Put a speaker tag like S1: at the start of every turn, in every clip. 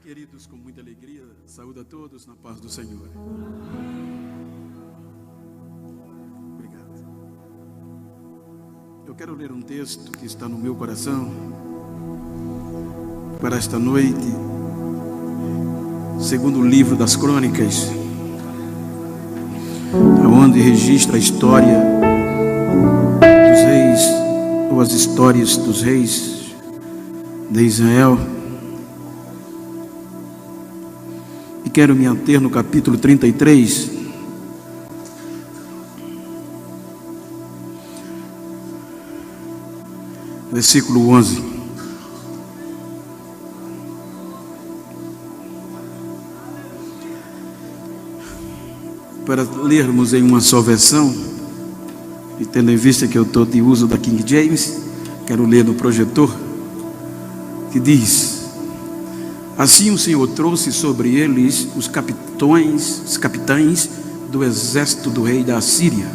S1: Queridos, com muita alegria, saúdo a todos na paz do Senhor. Obrigado. Eu quero ler um texto que está no meu coração para esta noite, segundo o livro das Crônicas, onde registra a história dos reis, ou as histórias dos reis de Israel. E quero me ater no capítulo 33, versículo 11. Para lermos em uma só versão, e tendo em vista que eu estou de uso da King James, quero ler no projetor, que diz: assim o Senhor trouxe sobre eles os capitães do exército do rei da Assíria,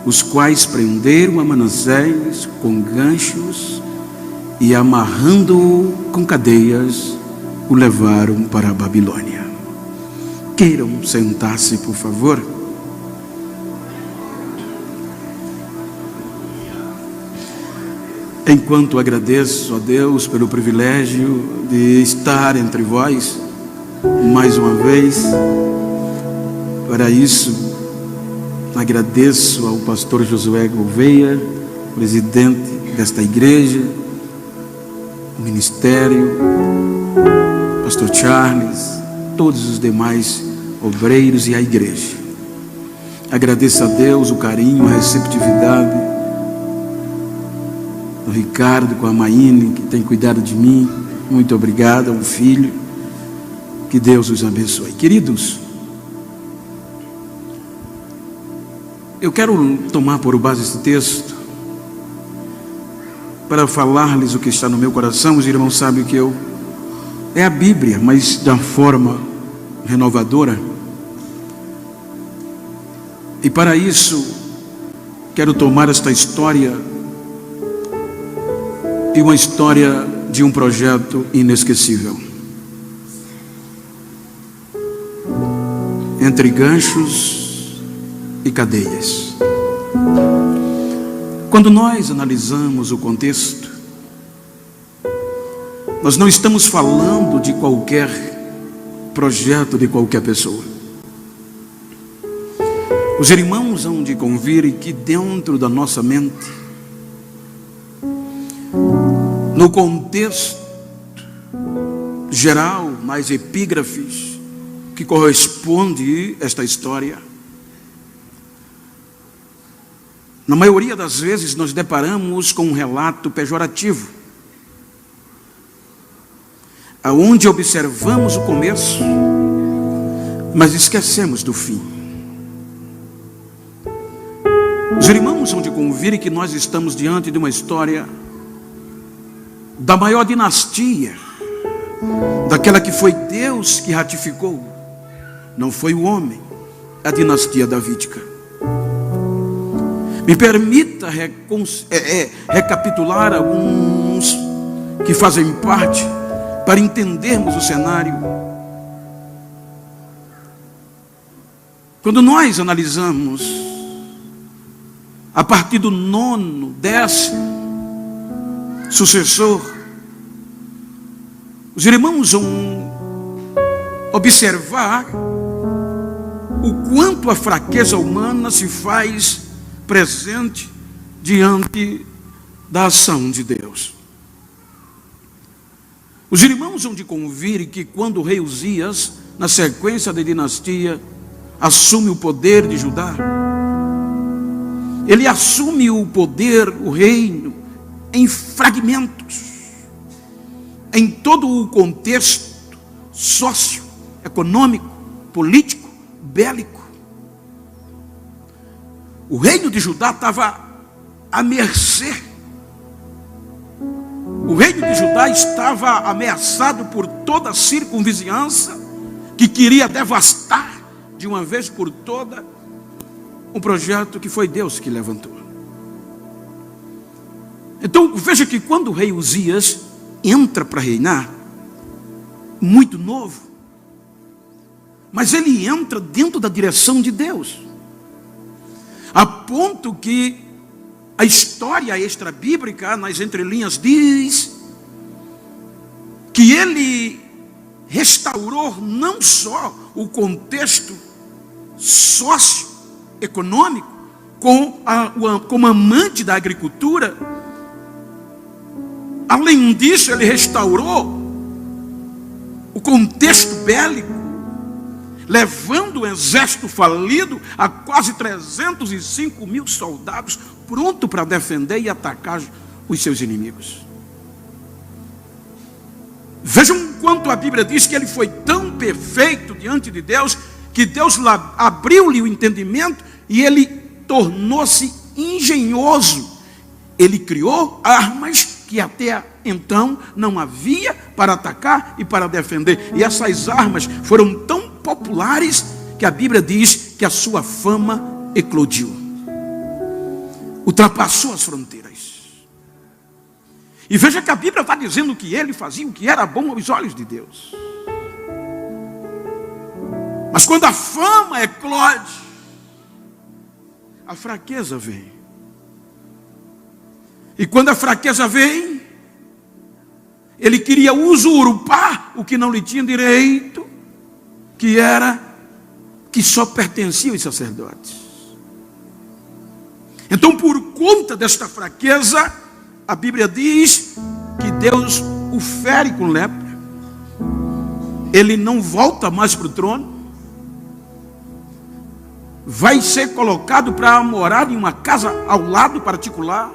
S1: os quais prenderam a Manassés com ganchos e, amarrando-o com cadeias, o levaram para a Babilônia. Queiram sentar-se, por favor. Enquanto agradeço a Deus pelo privilégio de estar entre vós mais uma vez, para isso agradeço ao pastor Josué Gouveia, presidente desta igreja, o ministério, pastor Charles, todos os demais obreiros e a igreja. Agradeço a Deus o carinho, a receptividade do Ricardo com a Maíne, que tem cuidado de mim. Muito obrigado ao filho. Que Deus os abençoe. Queridos, eu quero tomar por base esse texto para falar-lhes o que está no meu coração. Os irmãos sabem que é a Bíblia, mas da forma renovadora. E para isso quero tomar esta história e uma história de um projeto inesquecível. Entre ganchos e cadeias. Quando nós analisamos o contexto, nós não estamos falando de qualquer projeto de qualquer pessoa. Os irmãos hão de convir que dentro da nossa mente, no contexto geral, nas epígrafes que corresponde a esta história, na maioria das vezes nós deparamos com um relato pejorativo, aonde observamos o começo, mas esquecemos do fim. Os irmãos hão de convir que nós estamos diante de uma história da maior dinastia, daquela que foi Deus que ratificou, não foi o homem, a dinastia davídica. Me permita recapitular alguns que fazem parte, para entendermos o cenário. Quando nós analisamos a partir do 9º, 10º sucessor, os irmãos vão observar o quanto a fraqueza humana se faz presente diante da ação de Deus. Os irmãos vão de convir que quando o rei Uzias, na sequência da dinastia, assume o poder de Judá, ele assume o poder, o reino, em fragmentos, em todo o contexto socioeconômico, político, bélico. O reino de Judá estava à mercê. O reino de Judá estava ameaçado por toda a circunvizinhança que queria devastar de uma vez por toda um projeto que foi Deus que levantou. Então veja que quando o rei Uzias entra para reinar, muito novo, mas ele entra dentro da direção de Deus, a ponto que a história extra-bíblica, nas entrelinhas, diz que ele restaurou não só o contexto socioeconômico, como amante da agricultura. Além disso, ele restaurou o contexto bélico, levando o exército falido a quase 305 mil soldados, pronto para defender e atacar os seus inimigos. Vejam quanto a Bíblia diz que ele foi tão perfeito diante de Deus, que Deus abriu-lhe o entendimento e ele tornou-se engenhoso. Ele criou armas que até então não havia para atacar e para defender. E essas armas foram tão populares que a Bíblia diz que a sua fama eclodiu, ultrapassou as fronteiras. E veja que a Bíblia está dizendo que ele fazia o que era bom aos olhos de Deus. Mas quando a fama eclode, a fraqueza vem. E quando a fraqueza vem, ele queria usurpar o que não lhe tinha direito, que só pertencia aos sacerdotes. Então, por conta desta fraqueza, a Bíblia diz que Deus o fere com lepra. Ele não volta mais para o trono. Vai ser colocado para morar em uma casa ao lado particular.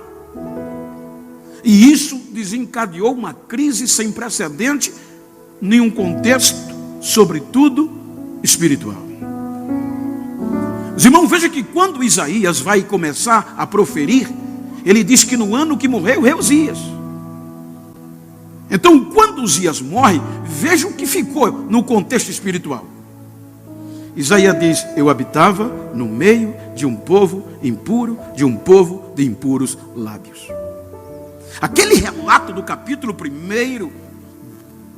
S1: E isso desencadeou uma crise sem precedente em um contexto, sobretudo, espiritual. Os irmãos, vejam que quando Isaías vai começar a proferir, ele diz que no ano que morreu o rei Uzias. Então, quando Uzias morre, vejam o que ficou no contexto espiritual. Isaías diz: eu habitava no meio de um povo impuro, de um povo de impuros lábios. Aquele relato do capítulo 1,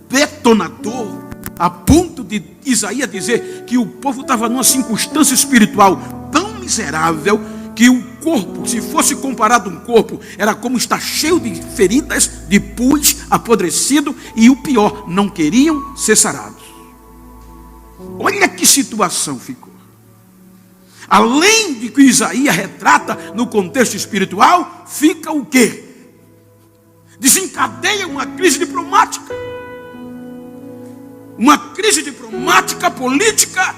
S1: detonador, a ponto de Isaías dizer que o povo estava numa circunstância espiritual tão miserável, que o corpo, se fosse comparado a um corpo, era como estar cheio de feridas, de pus, apodrecido, e o pior, não queriam ser sarados. Olha que situação ficou. Além de que Isaías retrata no contexto espiritual, fica o quê? Desencadeia uma crise diplomática. Uma crise diplomática, política.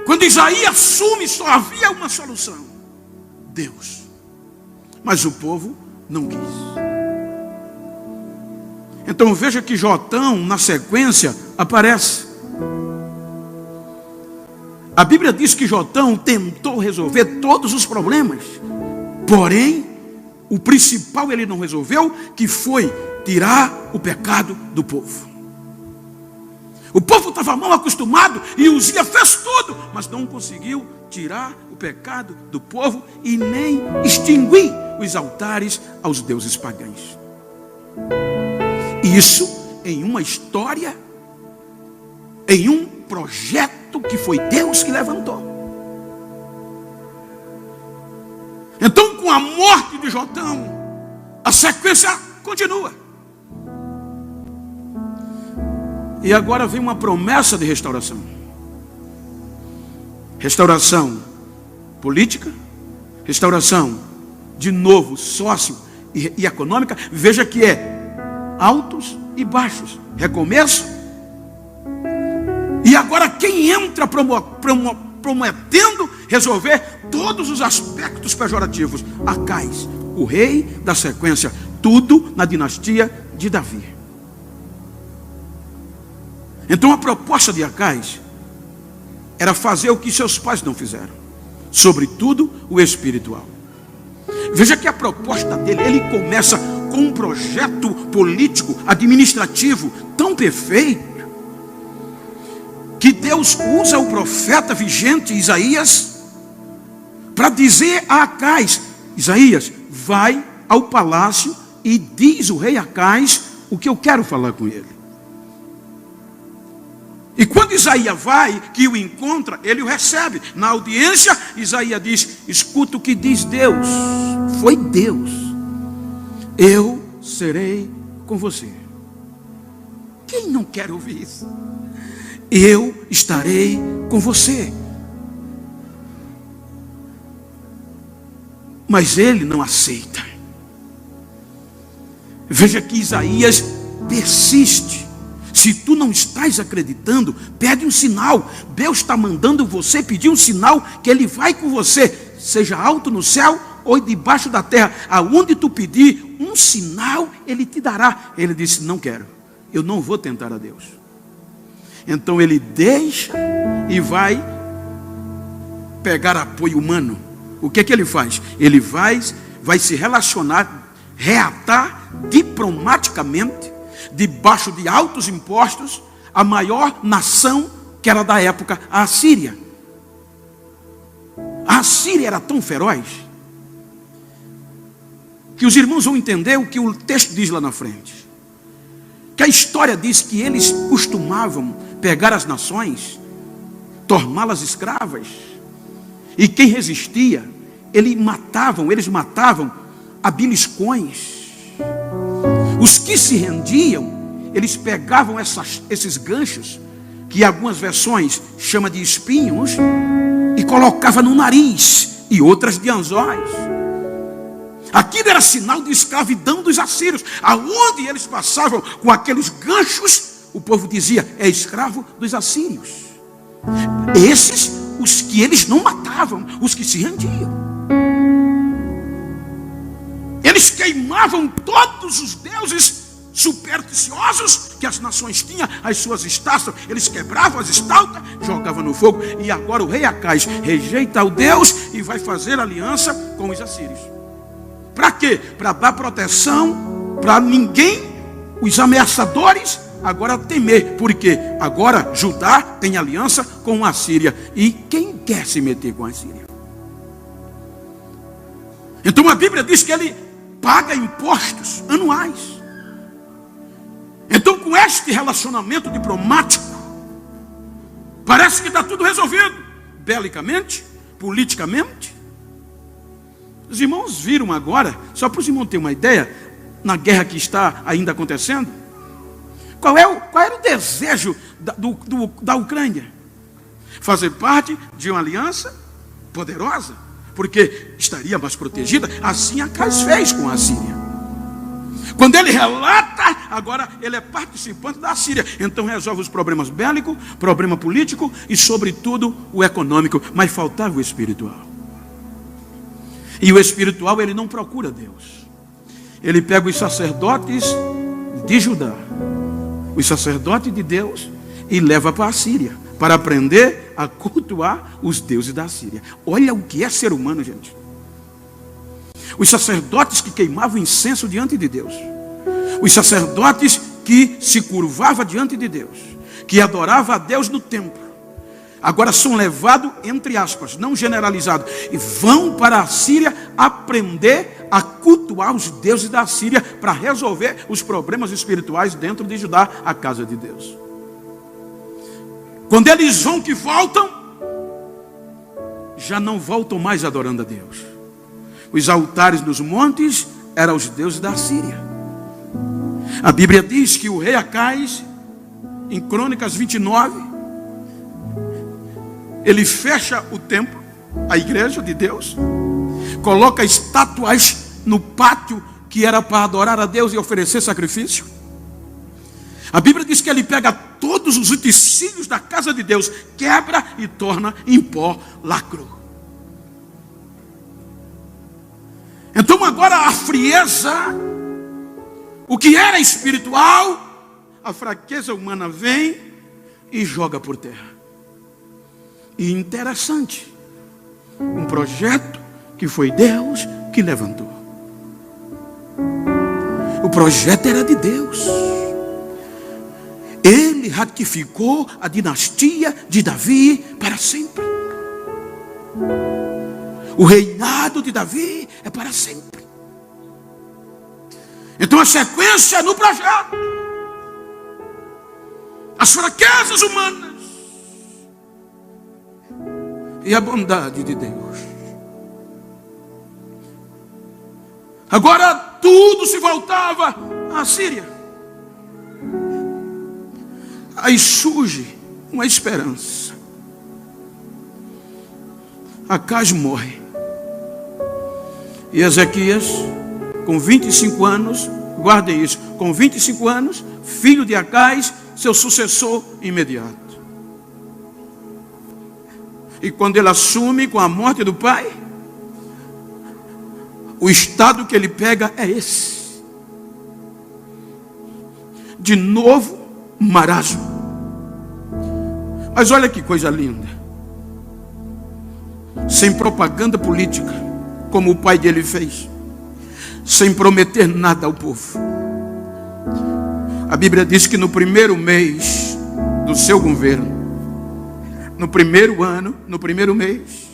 S1: Quando Isaías assume, só havia uma solução: Deus. Mas o povo não quis. Então veja que Jotão, na sequência, aparece. A Bíblia diz que Jotão tentou resolver todos os problemas, porém, o principal ele não resolveu, que foi tirar o pecado do povo. O povo estava mal acostumado e Uzias fez tudo, mas não conseguiu tirar o pecado do povo e nem extinguir os altares aos deuses pagãos. Isso em uma história, em um projeto que foi Deus que levantou. Então, com a morte de Jotão, a sequência continua. E agora vem uma promessa de restauração. Restauração política, restauração de novo sócio e econômica. Veja que é altos e baixos, recomeço. E agora quem entra prometendo resolver todos os aspectos pejorativos? Acais, o rei da sequência, tudo na dinastia de Davi. Então a proposta de Acais era fazer o que seus pais não fizeram, sobretudo o espiritual. Veja que a proposta dele, ele começa com um projeto político, administrativo tão perfeito, que Deus usa o profeta vigente Isaías para dizer a Acais: Isaías, vai ao palácio e diz o rei Acais o que eu quero falar com ele. E quando Isaías vai, que o encontra, ele o recebe. Na audiência, Isaías diz: escuta o que diz Deus. Foi Deus. Eu serei com você. Quem não quer ouvir isso? Eu estarei com você. Mas ele não aceita. Veja que Isaías persiste. Se tu não estás acreditando, pede um sinal. Deus está mandando você pedir um sinal que Ele vai com você, seja alto no céu ou debaixo da terra. Aonde tu pedir um sinal, Ele te dará. Ele disse: não quero, eu não vou tentar a Deus. Então ele deixa e vai pegar apoio humano. O que é que ele faz? Ele vai se relacionar, reatar diplomaticamente, debaixo de altos impostos, a maior nação que era da época, a Assíria. A Assíria era tão feroz que os irmãos vão entender o que o texto diz lá na frente. Que a história diz que eles costumavam pegar as nações, torná-las escravas, e quem resistia, eles matavam a beliscões. Os que se rendiam, eles pegavam esses ganchos, que algumas versões chama de espinhos, e colocavam no nariz, e outras de anzóis. Aquilo era sinal de escravidão dos assírios. Aonde eles passavam com aqueles ganchos, o povo dizia: é escravo dos assírios. Esses, os que eles não matavam, os que se rendiam. Eles queimavam todos os deuses supersticiosos que as nações tinham, as suas estátuas. Eles quebravam as estátuas, jogavam no fogo. E agora o rei Acais rejeita o Deus e vai fazer aliança com os assírios. Para quê? Para dar proteção, para ninguém, os ameaçadores, agora temer. Porque agora Judá tem aliança com a Síria. E quem quer se meter com a Síria? Então a Bíblia diz que ele paga impostos anuais. Então, com este relacionamento diplomático, parece que está tudo resolvido, belicamente, politicamente. Os irmãos viram agora, só para os irmãos terem uma ideia, na guerra que está ainda acontecendo, qual era o desejo da Ucrânia? Fazer parte de uma aliança poderosa, porque estaria mais protegida. Assim Acais fez com a Síria. Quando ele relata, agora ele é participante da Síria. Então resolve os problemas bélicos, problema político e sobretudo o econômico. Mas faltava o espiritual. E o espiritual ele não procura Deus. Ele pega os sacerdotes de Judá, os sacerdotes de Deus, e leva para a Síria, para aprender a cultuar os deuses da Síria. Olha o que é ser humano, gente. Os sacerdotes que queimavam incenso diante de Deus, os sacerdotes que se curvavam diante de Deus, que adoravam a Deus no templo, agora são levados, entre aspas, não generalizados, e vão para a Síria aprender a cultuar os deuses da Síria para resolver os problemas espirituais dentro de Judá, a casa de Deus. Quando eles vão que voltam, já não voltam mais adorando a Deus. Os altares nos montes eram os deuses da Síria. A Bíblia diz que o rei Acais, em Crônicas 29, ele fecha o templo, a igreja de Deus, coloca estátuas no pátio que era para adorar a Deus e oferecer sacrifício. A Bíblia diz que ele pega todos os utensílios da casa de Deus, quebra e torna em pó lacro. Então agora a frieza, o que era espiritual, a fraqueza humana vem e joga por terra. E interessante, um projeto que foi Deus que levantou. O projeto era de Deus. Ele ratificou a dinastia de Davi para sempre. O reinado de Davi é para sempre. Então a sequência é no projeto. As fraquezas humanas e a bondade de Deus. Agora tudo se voltava à Síria. Aí surge uma esperança. Acaz morre. E Ezequias, com 25 anos, guardem isso, com 25 anos, filho de Acaz, seu sucessor imediato. E quando ele assume com a morte do pai, o estado que ele pega é esse. De novo, marasmo. Mas olha que coisa linda. Sem propaganda política, como o pai dele fez. Sem prometer nada ao povo. A Bíblia diz que no primeiro mês do seu governo, no primeiro ano, no primeiro mês,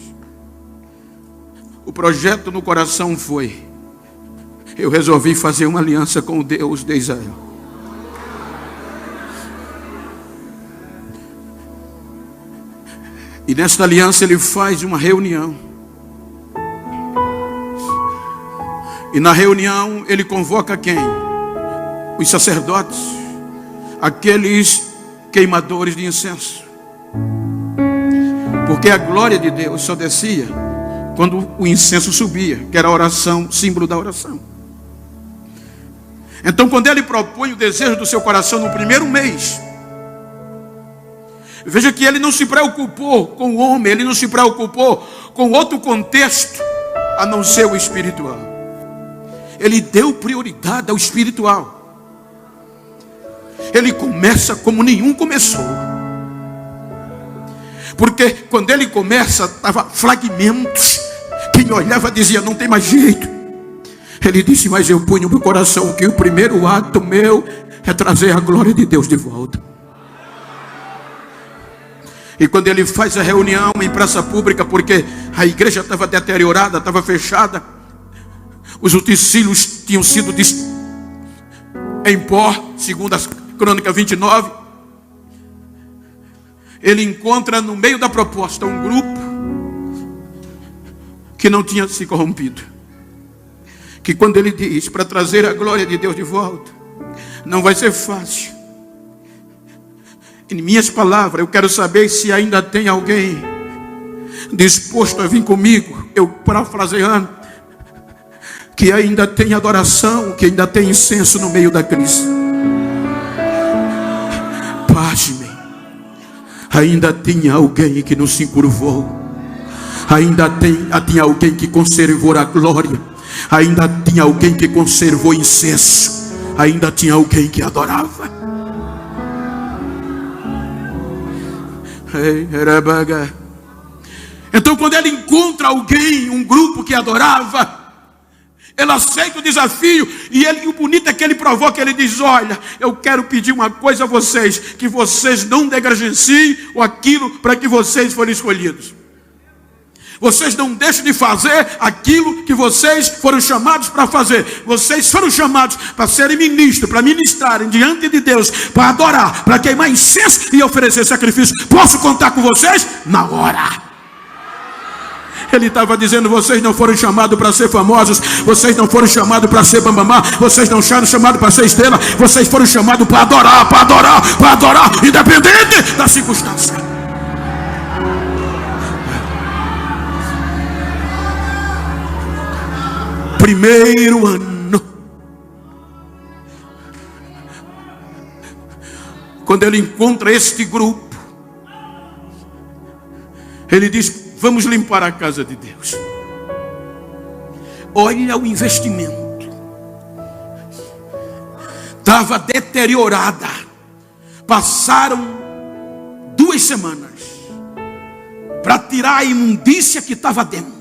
S1: o projeto no coração foi: eu resolvi fazer uma aliança com o Deus de Israel. E nesta aliança ele faz uma reunião. E na reunião ele convoca quem? Os sacerdotes, aqueles queimadores de incenso. Porque a glória de Deus só descia quando o incenso subia, que era a oração, símbolo da oração. Então, quando ele propõe o desejo do seu coração no primeiro mês, veja que ele não se preocupou com o homem, ele não se preocupou com outro contexto, a não ser o espiritual. Ele deu prioridade ao espiritual. Ele começa como nenhum começou. Porque quando ele começa, estava fragmentos. Quem olhava dizia, não tem mais jeito. Ele disse, mas eu ponho no meu coração que o primeiro ato meu é trazer a glória de Deus de volta. E quando ele faz a reunião em praça pública, porque a igreja estava deteriorada, estava fechada, os utensílios tinham sido em pó, segundo a Crônica 29, ele encontra no meio da proposta um grupo que não tinha se corrompido. Que quando ele diz para trazer a glória de Deus de volta, não vai ser fácil. Em minhas palavras, eu quero saber se ainda tem alguém disposto a vir comigo, eu parafraseando, que ainda tem adoração, que ainda tem incenso no meio da crise. Pasme, ainda tinha alguém que não se encurvou, ainda tinha alguém que conservou a glória, ainda tinha alguém que conservou incenso, ainda tinha alguém que adorava. Então, quando ele encontra alguém, um grupo que adorava, ele aceita o desafio. E o bonito é que ele provoca. Ele diz, olha, eu quero pedir uma coisa a vocês, que vocês não negligenciem aquilo para que vocês forem escolhidos. Vocês não deixem de fazer aquilo que vocês foram chamados para fazer. Vocês foram chamados para serem ministros, para ministrarem diante de Deus, para adorar, para queimar incenso e oferecer sacrifício. Posso contar com vocês? Na hora. Ele estava dizendo, vocês não foram chamados para ser famosos, vocês não foram chamados para ser bambamã, vocês não foram chamados para ser estrela, vocês foram chamados para adorar, para adorar, para adorar, independente da circunstância. Primeiro ano, quando ele encontra este grupo, ele diz, vamos limpar a casa de Deus. Olha o investimento. Estava deteriorada. Passaram 2 semanas para tirar a imundícia que estava dentro.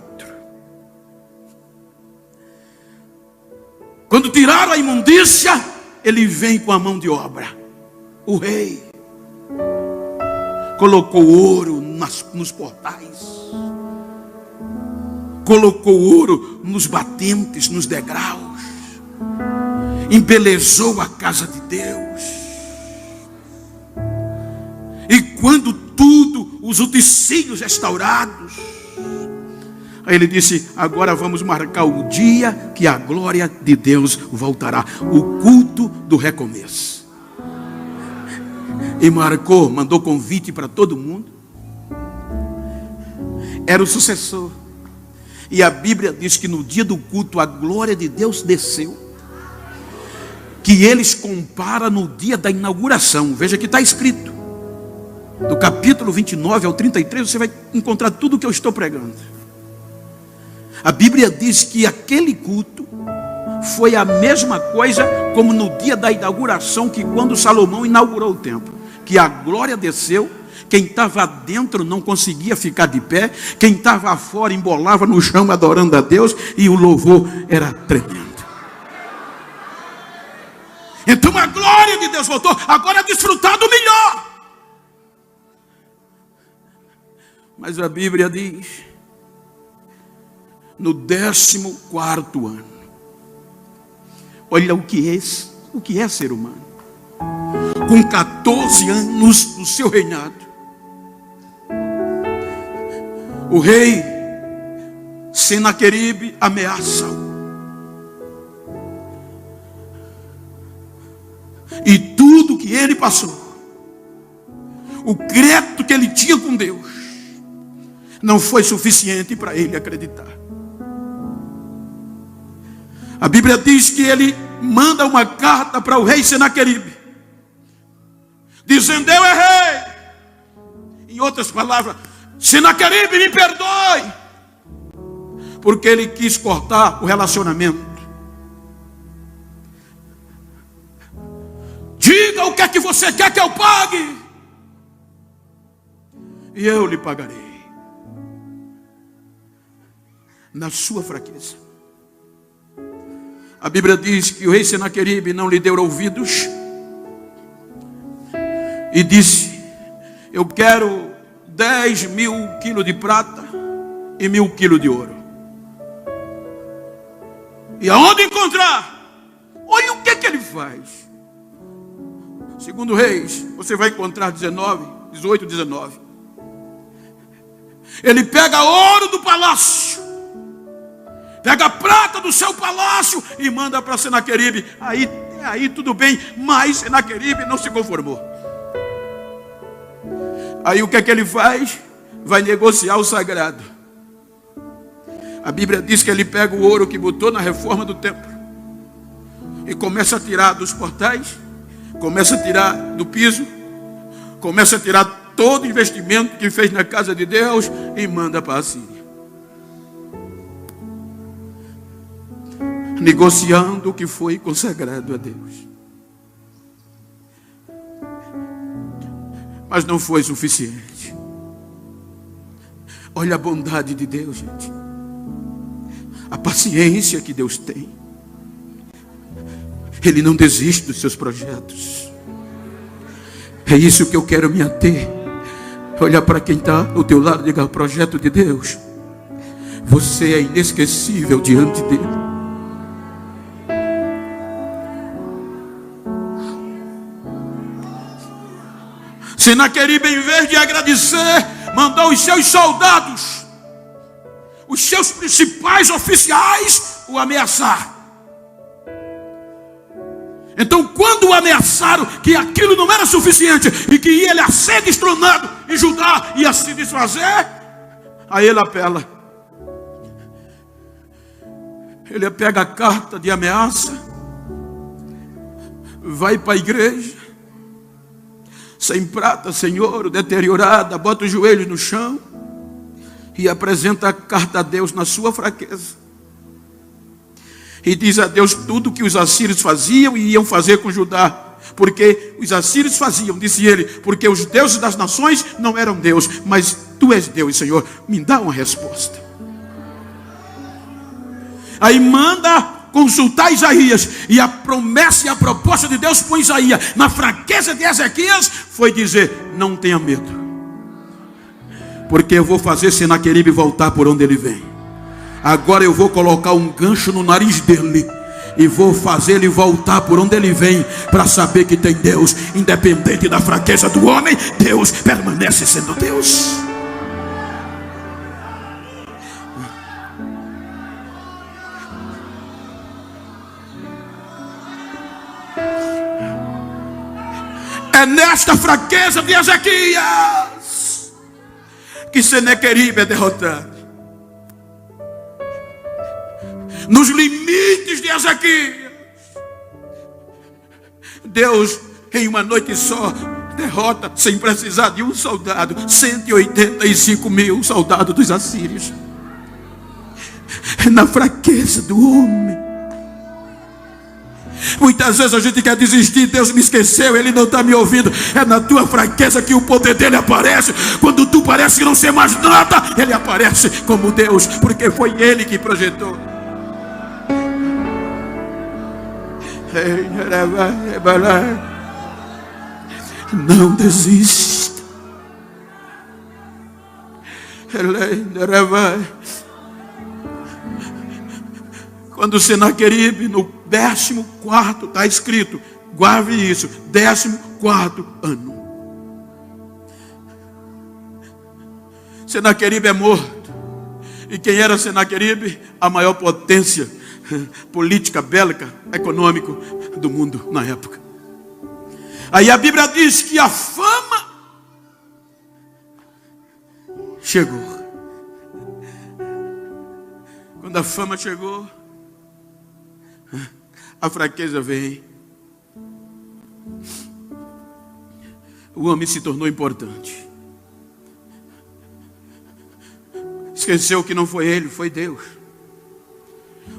S1: Quando tiraram a imundícia, ele vem com a mão de obra. O rei colocou ouro nos portais, colocou ouro nos batentes, nos degraus. embelezou a casa de Deus. E quando tudo, os utensílios restaurados, aí ele disse: agora vamos marcar o dia que a glória de Deus voltará, o culto do recomeço. E marcou, mandou convite para todo mundo. Era o sucessor. E a Bíblia diz que no dia do culto a glória de Deus desceu, que eles comparam no dia da inauguração. Veja que está escrito, do capítulo 29 ao 33, você vai encontrar tudo o que eu estou pregando. A Bíblia diz que aquele culto foi a mesma coisa como no dia da inauguração, que quando Salomão inaugurou o templo, que a glória desceu. Quem estava dentro não conseguia ficar de pé, quem estava fora embolava no chão adorando a Deus, e o louvor era tremendo. Então a glória de Deus voltou. Agora desfrutar do melhor. Mas a Bíblia diz, no 14º ano, olha o que é ser humano, com 14 anos do seu reinado, o rei Senaqueribe ameaça-o. E tudo que ele passou, o crédito que ele tinha com Deus, não foi suficiente para ele acreditar. A Bíblia diz que ele manda uma carta para o rei Senaqueribe, dizendo: eu errei. Em outras palavras, Senaqueribe, me perdoe, porque ele quis cortar o relacionamento. Diga o que é que você quer que eu pague, e eu lhe pagarei na sua fraqueza. A Bíblia diz que o rei Senaqueribe não lhe deu ouvidos e disse: eu quero 10.000 quilos de prata e 1.000 quilos de ouro. E aonde encontrar? Olha o que ele faz. Segundo Reis, você vai encontrar 18, 19. Ele pega ouro do palácio, pega a prata do seu palácio e manda para Senaqueribe. Aí tudo bem, mas Senaqueribe não se conformou. Aí o que é que ele faz? Vai negociar o sagrado. A Bíblia diz que ele pega o ouro que botou na reforma do templo e começa a tirar dos portais, começa a tirar do piso, começa a tirar todo o investimento que fez na casa de Deus e manda para a Síria, negociando o que foi consagrado a Deus. Mas não foi suficiente. Olha a bondade de Deus, gente. A paciência que Deus tem. Ele não desiste dos seus projetos. É isso que eu quero me ater. Olha para quem está ao teu lado e diga: o projeto de Deus, você é inesquecível diante dele. Senaqueribe, em vez de agradecer, mandou os seus soldados, os seus principais oficiais, o ameaçar. Então, quando o ameaçaram que aquilo não era suficiente e que ele ia ser destronado em Judá, ia se desfazer, aí ele apela. Ele pega a carta de ameaça, vai para a igreja, sem prata, sem ouro, deteriorada, bota os joelhos no chão e apresenta a carta a Deus na sua fraqueza. E diz a Deus tudo que os assírios faziam e iam fazer com Judá. Porque os assírios faziam, disse ele, porque os deuses das nações não eram Deus, mas tu és Deus, Senhor, me dá uma resposta. Aí manda consultar Isaías, e a promessa e a proposta de Deus com Isaías, na fraqueza de Ezequias, foi dizer: não tenha medo, porque eu vou fazer Senaqueribe voltar por onde ele vem. Agora eu vou colocar um gancho no nariz dele, e vou fazer ele voltar por onde ele vem, para saber que tem Deus. Independente da fraqueza do homem, Deus permanece sendo Deus. É nesta fraqueza de Ezequias que Senaqueribe é derrotado. Nos limites de Ezequias, Deus em uma noite só derrota, sem precisar de um soldado, 185 mil soldados dos assírios. É na fraqueza do homem. Muitas vezes a gente quer desistir, Deus me esqueceu, Ele não está me ouvindo. É na tua fraqueza que o poder dele aparece. Quando tu parece que não ser mais nada, Ele aparece como Deus, porque foi Ele que projetou. Não desista. Quando Senaqueribe, no 14º, está escrito, guarde isso, 14º ano, Senaqueribe é morto. E quem era Senaqueribe? A maior potência política, bélica, econômica do mundo na época. Aí a Bíblia diz que a fama chegou. Quando a fama chegou, a fraqueza vem. O homem se tornou importante. Esqueceu que não foi ele, foi Deus.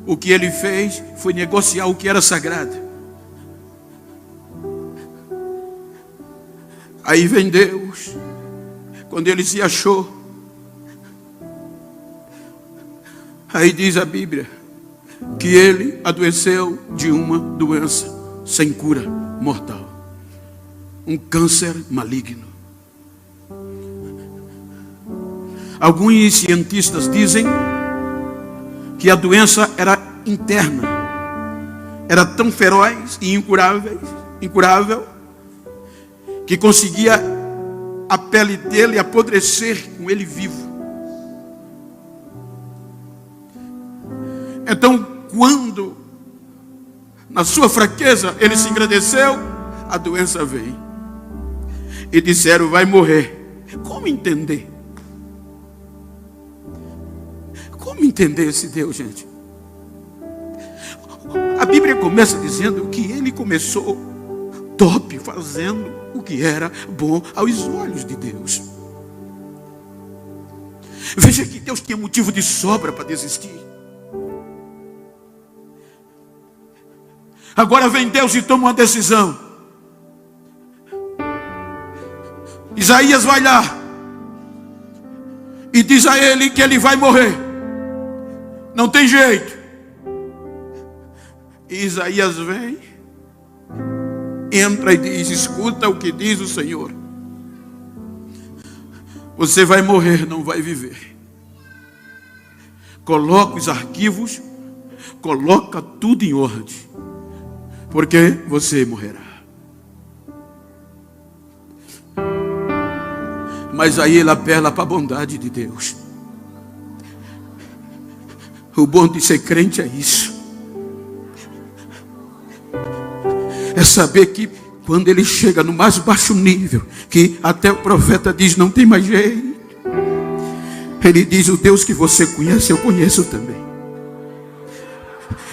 S1: O que ele fez foi negociar o que era sagrado. Aí vem Deus. Quando ele se achou, aí diz a Bíblia que ele adoeceu de uma doença sem cura, mortal, um câncer maligno. Alguns cientistas dizem que a doença era interna, era tão feroz e incurável, que conseguia a pele dele apodrecer com ele vivo. Então, quando na sua fraqueza ele se engrandeceu, a doença veio e disseram: vai morrer. Como entender? Como entender esse Deus, gente? A Bíblia começa dizendo que ele começou top, fazendo o que era bom aos olhos de Deus. Veja que Deus tinha motivo de sobra para desistir. Agora vem Deus e toma uma decisão. Isaías vai lá e diz a ele que ele vai morrer. Não tem jeito. E Isaías vem, entra e diz: escuta o que diz o Senhor. Você vai morrer, não vai viver. Coloca os arquivos, coloca tudo em ordem, porque você morrerá. Mas aí ele apela para a bondade de Deus. O bom de ser crente é isso. É saber que quando ele chega no mais baixo nível, que até o profeta diz: não tem mais jeito, ele diz: o Deus que você conhece, eu conheço também.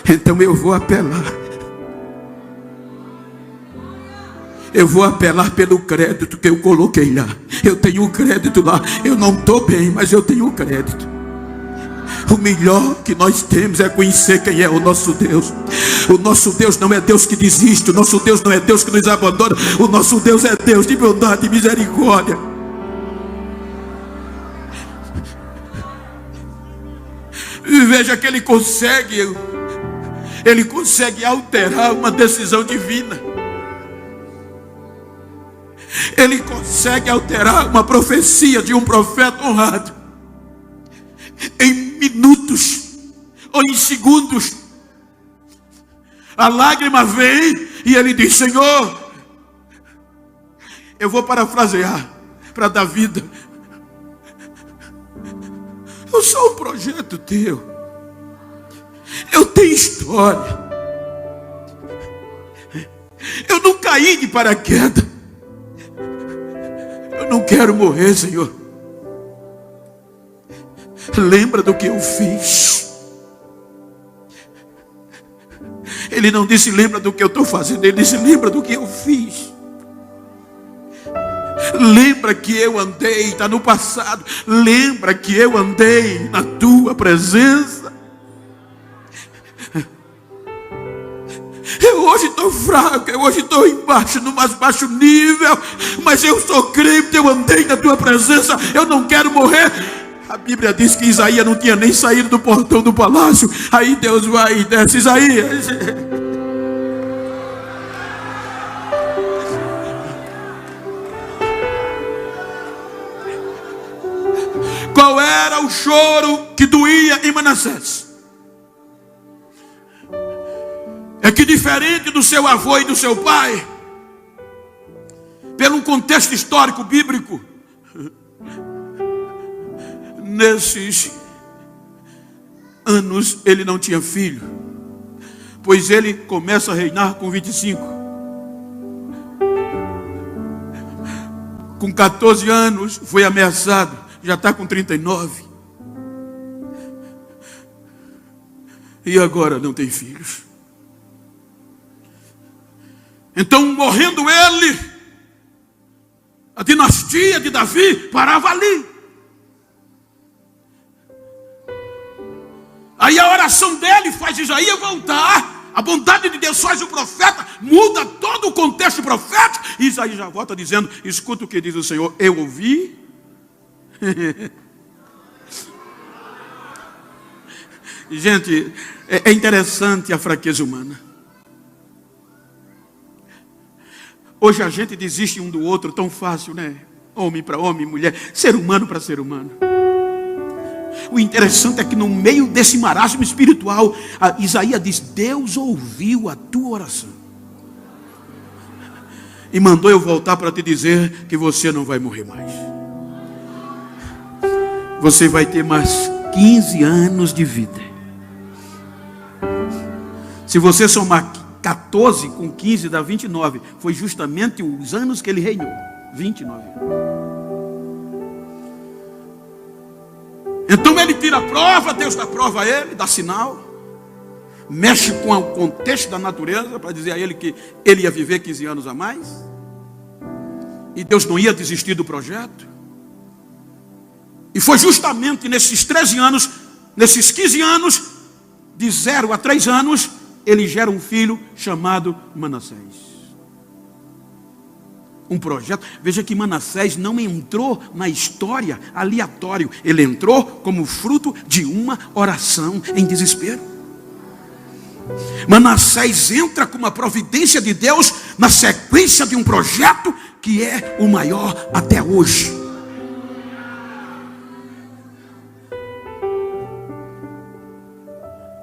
S1: Então eu vou apelar. Eu vou apelar pelo crédito que eu coloquei lá. Eu tenho um crédito lá. Eu não estou bem, mas eu tenho um crédito. O melhor que nós temos é conhecer quem é o nosso Deus. O nosso Deus não é Deus que desiste. O nosso Deus não é Deus que nos abandona. O nosso Deus é Deus de bondade e misericórdia. E veja que ele consegue alterar uma decisão divina. Ele consegue alterar uma profecia de um profeta honrado em minutos ou em segundos. A lágrima vem e ele diz: Senhor, eu vou parafrasear para dar vida. Eu sou um projeto teu. Eu tenho história. Eu não caí de paraquedas. Eu não quero morrer, Senhor. Lembra do que eu fiz. Ele não disse lembra do que eu estou fazendo. Ele disse lembra do que eu fiz. Lembra que eu andei, está no passado. Lembra que eu andei na tua presença. Eu hoje estou fraco, eu hoje estou embaixo, no mais baixo nível, mas eu sou crente, eu andei na tua presença, eu não quero morrer. A Bíblia diz que Isaías não tinha nem saído do portão do palácio. Aí Deus vai e desce: Isaías, qual era o choro que doía em Manassés? É que diferente do seu avô e do seu pai, pelo contexto histórico bíblico, nesses anos ele não tinha filho, pois ele começa a reinar com 25. Com 14 anos foi ameaçado, já está com 39. E agora não tem filhos. Então, morrendo ele, a dinastia de Davi parava ali. Aí a oração dele faz Isaías voltar. A bondade de Deus faz o profeta, muda todo o contexto profético. E Isaías já volta dizendo: escuta o que diz o Senhor, eu ouvi. Gente, é interessante a fraqueza humana. Hoje a gente desiste um do outro tão fácil, né? Homem para homem, mulher, ser humano para ser humano. O interessante é que no meio desse marasmo espiritual, Isaías diz: Deus ouviu a tua oração e mandou eu voltar para te dizer que você não vai morrer mais. Você vai ter mais 15 anos de vida. Se você somar 14 com 15 dá 29. Foi justamente os anos que ele reinou. 29 anos. Então ele tira a prova, Deus dá prova a ele, dá sinal. Mexe com o contexto da natureza para dizer a ele que ele ia viver 15 anos a mais. E Deus não ia desistir do projeto. E foi justamente nesses 13 anos, nesses 15 anos, de 0 a 3 anos, ele gera um filho chamado Manassés. Um projeto. Veja que Manassés não entrou na história aleatório. Ele entrou como fruto de uma oração em desespero. Manassés entra com uma providência de Deus na sequência de um projeto que é o maior até hoje.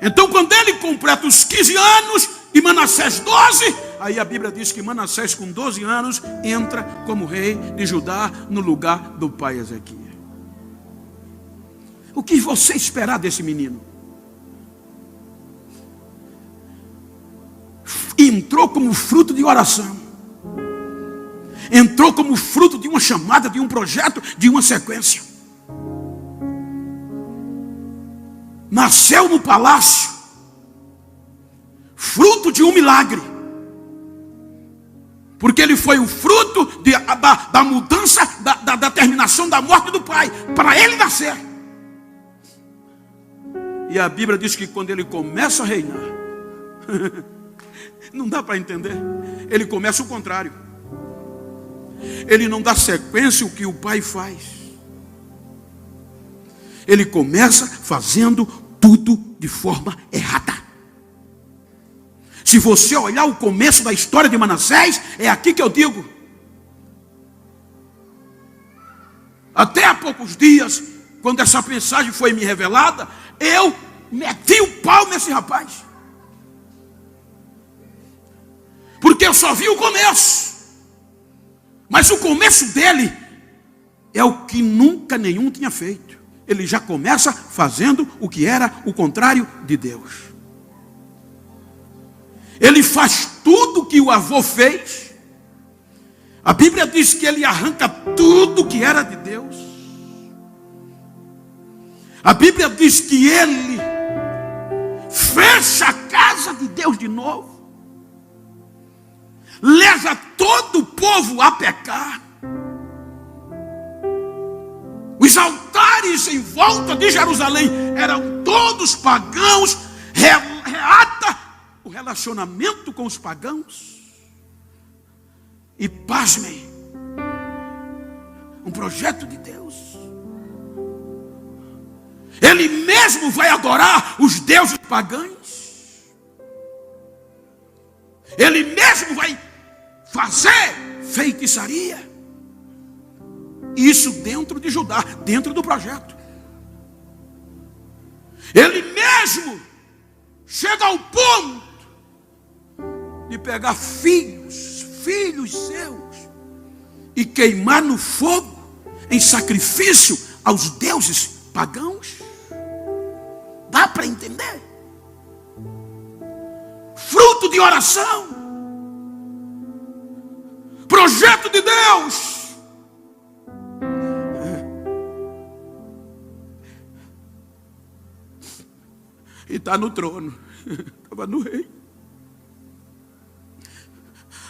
S1: Então, quando ele completa os 15 anos e Manassés 12, aí a Bíblia diz que Manassés com 12 anos entra como rei de Judá no lugar do pai Ezequias. O que você esperar desse menino? Entrou como fruto de oração. Entrou como fruto de uma chamada, de um projeto, de uma sequência. Nasceu no palácio, fruto de um milagre, porque ele foi o fruto da mudança, da terminação da morte do pai, para ele nascer. E a Bíblia diz que quando ele começa a reinar, não dá para entender, ele começa o contrário, ele não dá sequência ao que o pai faz. Ele começa fazendo tudo de forma errada. Se você olhar o começo da história de Manassés, é aqui que eu digo. Até há poucos dias, quando essa mensagem foi me revelada, eu meti o pau nesse rapaz. porque eu só vi o começo. Mas o começo dele é o que nunca nenhum tinha feito. Ele já começa fazendo o que era o contrário de Deus. Ele faz tudo que o avô fez. A Bíblia diz que ele arranca tudo que era de Deus. A Bíblia diz que ele fecha a casa de Deus de novo. Leva todo o povo a pecar. Os altares em volta de Jerusalém eram todos pagãos. Reata o relacionamento com os pagãos. E pasmem, um projeto de Deus. Ele mesmo vai adorar os deuses pagãos. Ele mesmo vai fazer feitiçaria. Isso dentro de Judá, dentro do projeto. Ele mesmo chega ao ponto de pegar filhos seus e queimar no fogo em sacrifício aos deuses pagãos. Dá para entender? Fruto de oração, projeto de Deus. E está no trono. Estava no rei.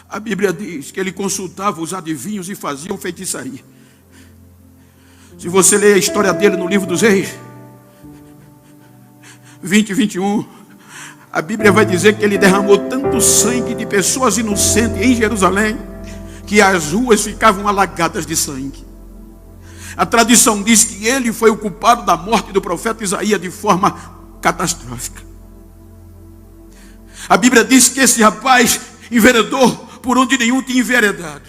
S1: A Bíblia diz que ele consultava os adivinhos e faziam feitiçaria. Se você ler a história dele no livro dos Reis 20 e 21, a Bíblia vai dizer que ele derramou tanto sangue de pessoas inocentes em Jerusalém que as ruas ficavam alagadas de sangue. A tradição diz que ele foi o culpado da morte do profeta Isaías de forma catastrófica. A Bíblia diz que esse rapaz enveredou por onde nenhum tinha enveredado.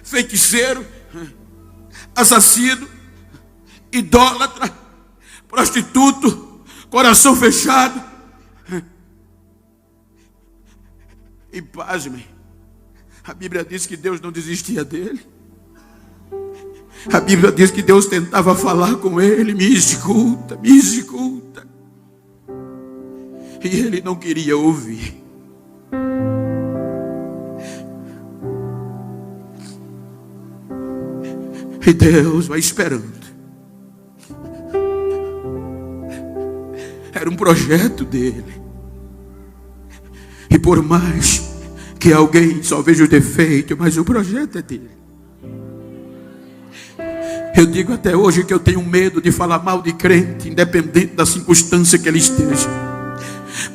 S1: Feiticeiro, assassino, idólatra, prostituto, coração fechado. E pasmem, a Bíblia diz que Deus não desistia dele. A Bíblia diz que Deus tentava falar com ele: me escuta, me escuta. E ele não queria ouvir. E Deus vai esperando. Era um projeto dele. E por mais que alguém só veja o defeito, mas o projeto é dele. Eu digo até hoje que eu tenho medo de falar mal de crente, independente da circunstância que ele esteja.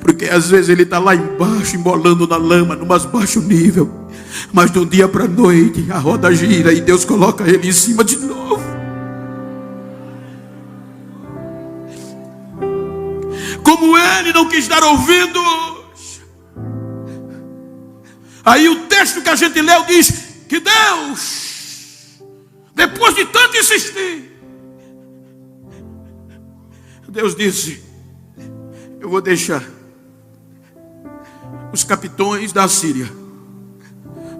S1: Porque às vezes ele está lá embaixo, embolando na lama, no mais baixo nível. Mas de um dia para a noite, a roda gira e Deus coloca ele em cima de novo. Como ele não quis dar ouvidos. Aí o texto que a gente leu diz que Deus, depois de tanto insistir, Deus disse: eu vou deixar os capitões da Síria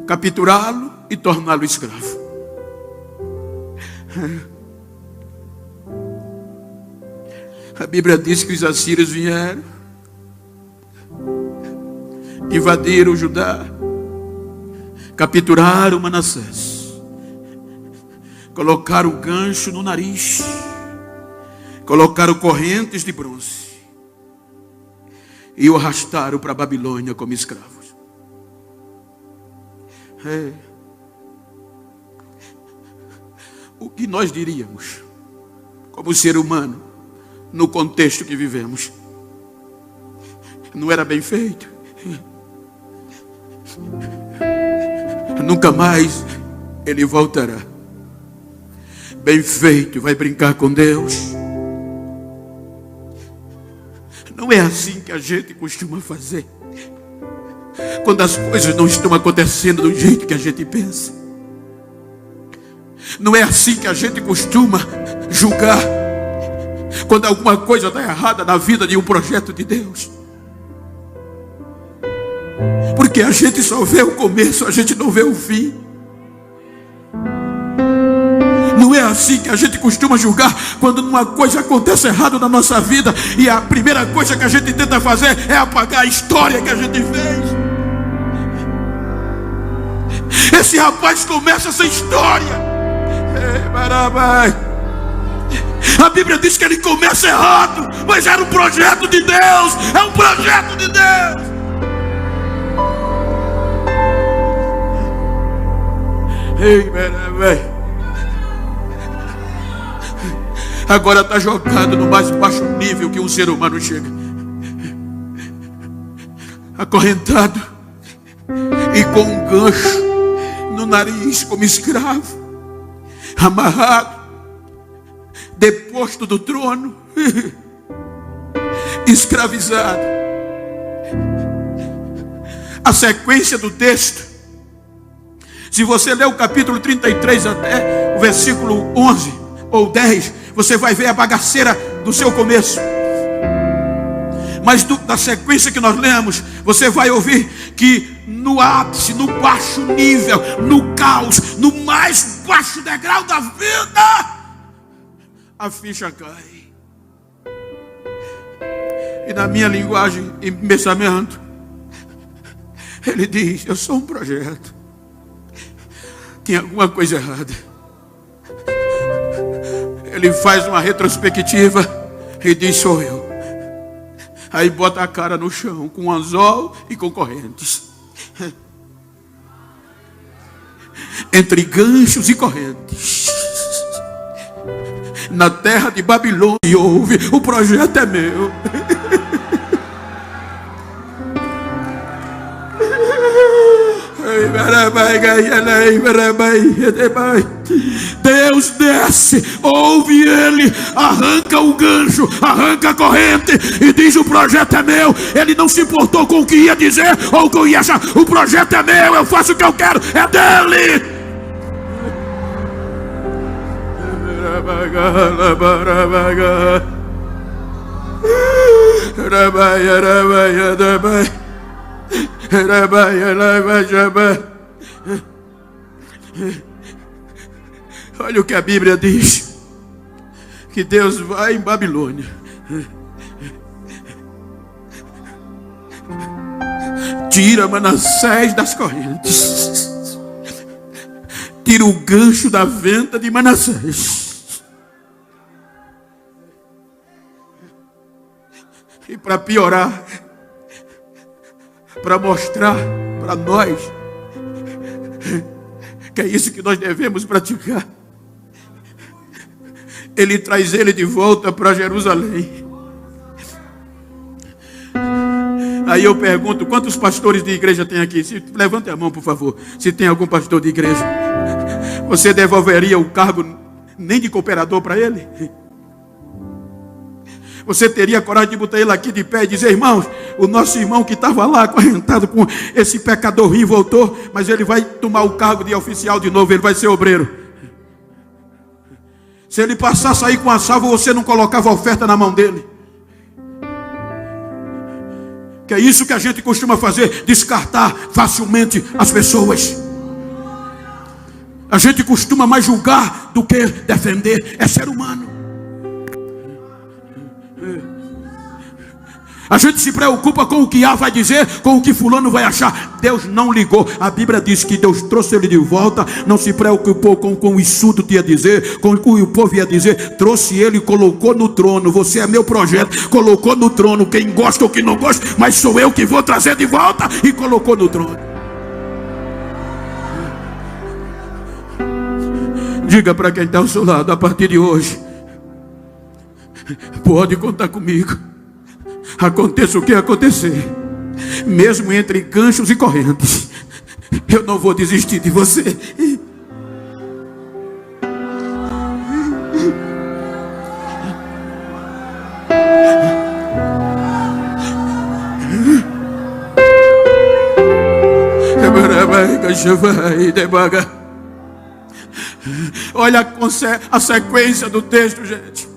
S1: capturá-lo e torná-lo escravo. A Bíblia diz que os assírios vieram, invadiram Judá, capturaram Manassés, colocaram gancho no nariz, colocaram correntes de bronze e o arrastaram para a Babilônia como escravos. O que nós diríamos como ser humano no contexto que vivemos? Não era bem feito. Nunca mais ele voltará. Bem feito, vai brincar com Deus. Não é assim que a gente costuma fazer quando as coisas não estão acontecendo do jeito que a gente pensa. Não é assim que a gente costuma julgar quando alguma coisa está errada na vida de um projeto de Deus. Porque Porque a gente só vê o começo, a gente não vê o fim. Não é assim que a gente costuma julgar quando uma coisa acontece errado na nossa vida e a primeira coisa que a gente tenta fazer é apagar a história que a gente fez. Esse rapaz começa essa história. A Bíblia diz que ele começa errado, mas era um projeto de Deus. É um projeto de Deus. Agora está jogado no mais baixo nível que um ser humano chega, acorrentado e com um gancho no nariz como escravo, amarrado, deposto do trono, escravizado. A sequência do texto, se você ler o capítulo 33 até o versículo 11 ou 10, você vai ver a bagaceira do seu começo. Mas da sequência que nós lemos, você vai ouvir que no ápice, no baixo nível, no caos, no mais baixo degrau da vida, a ficha cai. E na minha linguagem e pensamento, ele diz: eu sou um projeto. Tem alguma coisa errada. Ele faz uma retrospectiva e diz: sou eu. Aí bota a cara no chão com anzol e com correntes, entre ganchos e correntes, na terra de Babilônia. E ouve: o projeto é meu. Deus desce, ouve ele, arranca o gancho, arranca a corrente e diz: o projeto é meu. Ele não se importou com o que ia dizer ou o que ia achar. O projeto é meu, eu faço o que eu quero, é dele. Olha o que a Bíblia diz: que Deus vai em Babilônia, tira Manassés das correntes, tira o gancho da venta de Manassés, e para piorar, para mostrar para nós que é isso que nós devemos praticar, ele traz ele de volta para Jerusalém. Aí eu pergunto: quantos pastores de igreja tem aqui? Levante a mão, por favor. Se tem algum pastor de igreja, você devolveria o cargo nem de cooperador para ele? Você teria coragem de botar ele aqui de pé e dizer: irmãos, o nosso irmão que estava lá acorrentado com esse pecador ruim voltou, mas ele vai tomar o cargo de oficial de novo, ele vai ser obreiro. Se ele passar a sair com a salva, você não colocava a oferta na mão dele? Que é isso que a gente costuma fazer, descartar facilmente as pessoas. A gente costuma mais julgar do que defender. É ser humano. A gente se preocupa com o que A vai dizer, com o que fulano vai achar. Deus não ligou. A Bíblia diz que Deus trouxe ele de volta. Não se preocupou com o insulto que ia dizer, com o que o povo ia dizer. Trouxe ele e colocou no trono. Você é meu projeto. Colocou no trono. Quem gosta ou quem não gosta, mas sou eu que vou trazer de volta. E colocou no trono. Diga para quem está ao seu lado: a partir de hoje, pode contar comigo. Aconteça o que acontecer, mesmo entre ganchos e correntes, eu não vou desistir de você. Olha a sequência do texto, gente.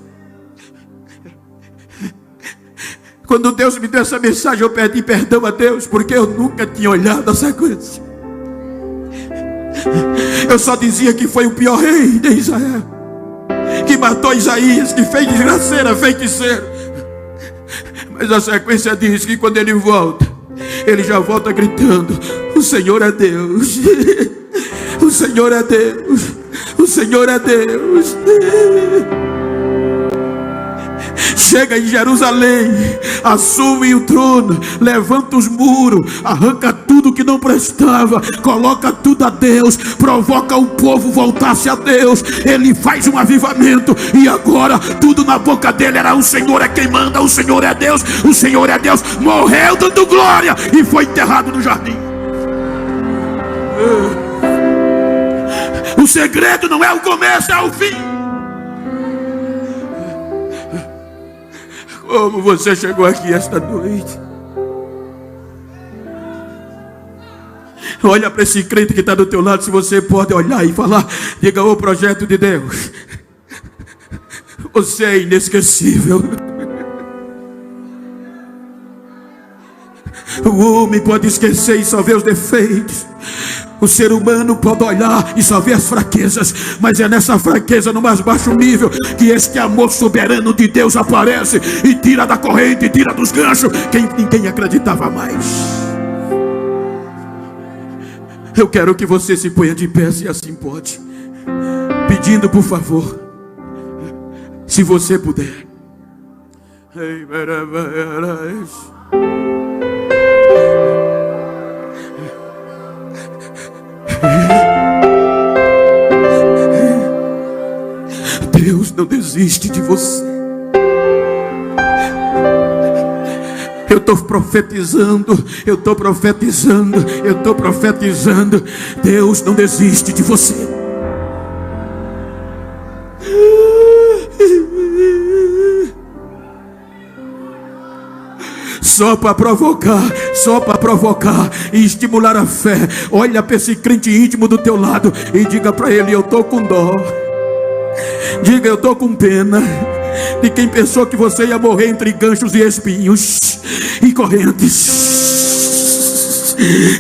S1: Quando Deus me deu essa mensagem, eu pedi perdão a Deus, porque eu nunca tinha olhado a sequência. Eu só dizia que foi o pior rei de Israel, que matou Isaías, que fez desgraceira, feiticeiro. Mas a sequência diz que quando ele volta, ele já volta gritando: o Senhor é Deus, o Senhor é Deus, o Senhor é Deus. Chega em Jerusalém, assume o trono, levanta os muros, arranca tudo que não prestava, coloca tudo a Deus, provoca o povo voltar-se a Deus. Ele faz um avivamento, e agora tudo na boca dele era: o Senhor é quem manda, o Senhor é Deus, o Senhor é Deus. Morreu dando glória e foi enterrado no jardim. O segredo não é o começo, é o fim. Como você chegou aqui esta noite? Olha para esse crente que está do teu lado, se você pode olhar e falar, diga: o projeto de Deus, você é inesquecível. O homem pode esquecer e só ver os defeitos. O ser humano pode olhar e só ver as fraquezas, mas é nessa fraqueza, no mais baixo nível, que este amor soberano de Deus aparece e tira da corrente, tira dos ganchos quem ninguém acreditava mais. Eu quero que você se ponha de pé, se assim pode, pedindo por favor, se você puder. Deus não desiste de você. Eu estou profetizando, eu estou profetizando, eu estou profetizando. Deus não desiste de você. Só para provocar e estimular a fé. Olha para esse crente íntimo do teu lado e diga para ele: eu estou com dó. Diga: eu estou com pena de quem pensou que você ia morrer entre ganchos e espinhos e correntes.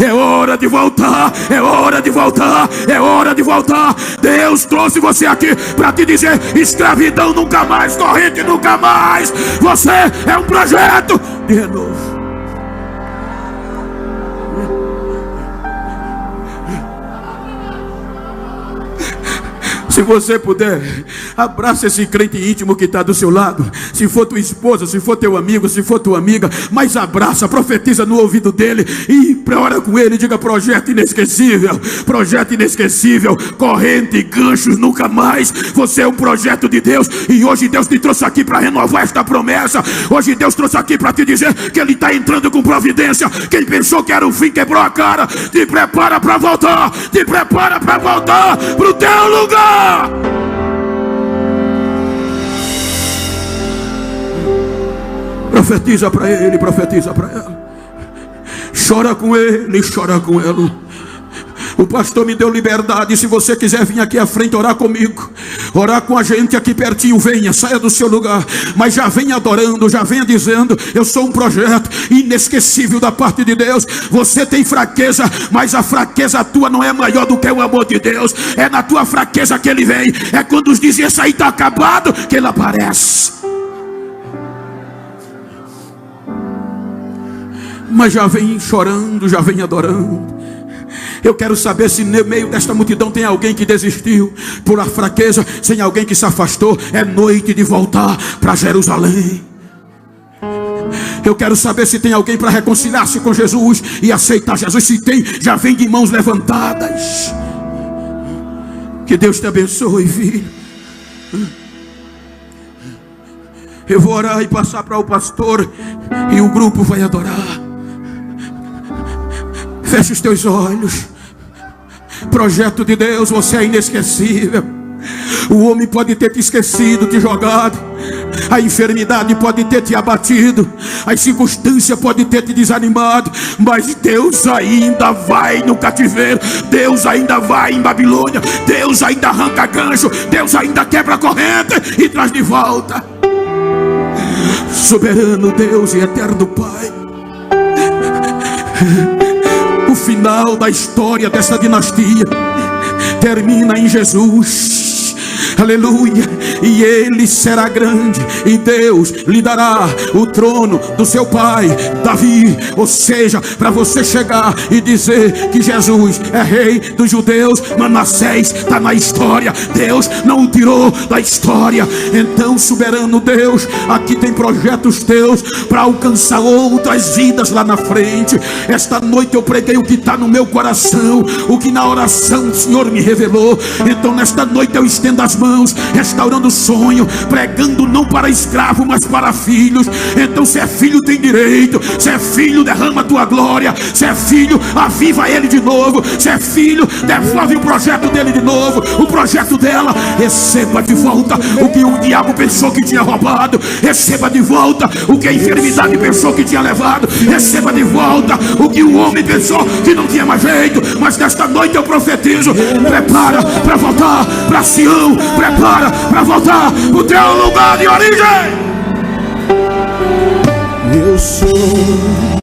S1: É hora de voltar, é hora de voltar, é hora de voltar. Deus trouxe você aqui para te dizer: escravidão nunca mais, corrente nunca mais. Você é um projeto de renovo. Se você puder, abraça esse crente íntimo que está do seu lado. Se for tua esposa, se for teu amigo, se for tua amiga, mas abraça, profetiza no ouvido dele e ora com ele. Diga: projeto inesquecível, corrente, ganchos, nunca mais. Você é um projeto de Deus, e hoje Deus te trouxe aqui para renovar esta promessa. Hoje Deus trouxe aqui para te dizer que Ele está entrando com providência. Quem pensou que era o fim quebrou a cara. Te prepara para voltar, te prepara para voltar para o teu lugar. Profetiza para ele, profetiza para ela. Chora com ele, chora com ela. O pastor me deu liberdade. Se você quiser vir aqui à frente orar comigo, orar com a gente aqui pertinho, venha, saia do seu lugar, mas já venha adorando, já venha dizendo: eu sou um projeto inesquecível da parte de Deus. Você tem fraqueza, mas a fraqueza tua não é maior do que o amor de Deus. É na tua fraqueza que Ele vem. É quando os dizem: esse aí está acabado, que Ele aparece. Mas já vem chorando, já vem adorando. Eu quero saber se no meio desta multidão tem alguém que desistiu por a fraqueza, sem alguém que se afastou. É noite de voltar para Jerusalém. Eu quero saber se tem alguém para reconciliar-se com Jesus e aceitar Jesus. Se tem, já vem de mãos levantadas. Que Deus te abençoe, filho. Eu vou orar e passar para o pastor, e o grupo vai adorar. Feche os teus olhos. Projeto de Deus, você é inesquecível. O homem pode ter te esquecido, te jogado. A enfermidade pode ter te abatido. As circunstâncias podem ter te desanimado. Mas Deus ainda vai no cativeiro. Deus ainda vai em Babilônia. Deus ainda arranca gancho. Deus ainda quebra a corrente e traz de volta. Soberano Deus e eterno Pai, o final da história dessa dinastia termina em Jesus. Aleluia. E ele será grande, e Deus lhe dará o trono do seu pai Davi. Ou seja, para você chegar e dizer que Jesus é rei dos judeus, Manassés está na história, Deus não o tirou da história. Então, soberano Deus, aqui tem projetos teus para alcançar outras vidas lá na frente. Esta noite eu preguei o que está no meu coração, o que na oração o Senhor me revelou. Então nesta noite eu estendo as mãos, restaurando sonho, pregando não para escravo, mas para filhos. Então, se é filho, tem direito. Se é filho, derrama a tua glória. Se é filho, aviva ele de novo. Se é filho, devolve o projeto dele de novo, o projeto dela. Receba de volta o que o diabo pensou que tinha roubado. Receba de volta o que a enfermidade pensou que tinha levado. Receba de volta o que o homem pensou que não tinha mais feito. Mas nesta noite eu profetizo: prepara para voltar para Sião, prepara para voltar o teu lugar de origem.
S2: Eu sou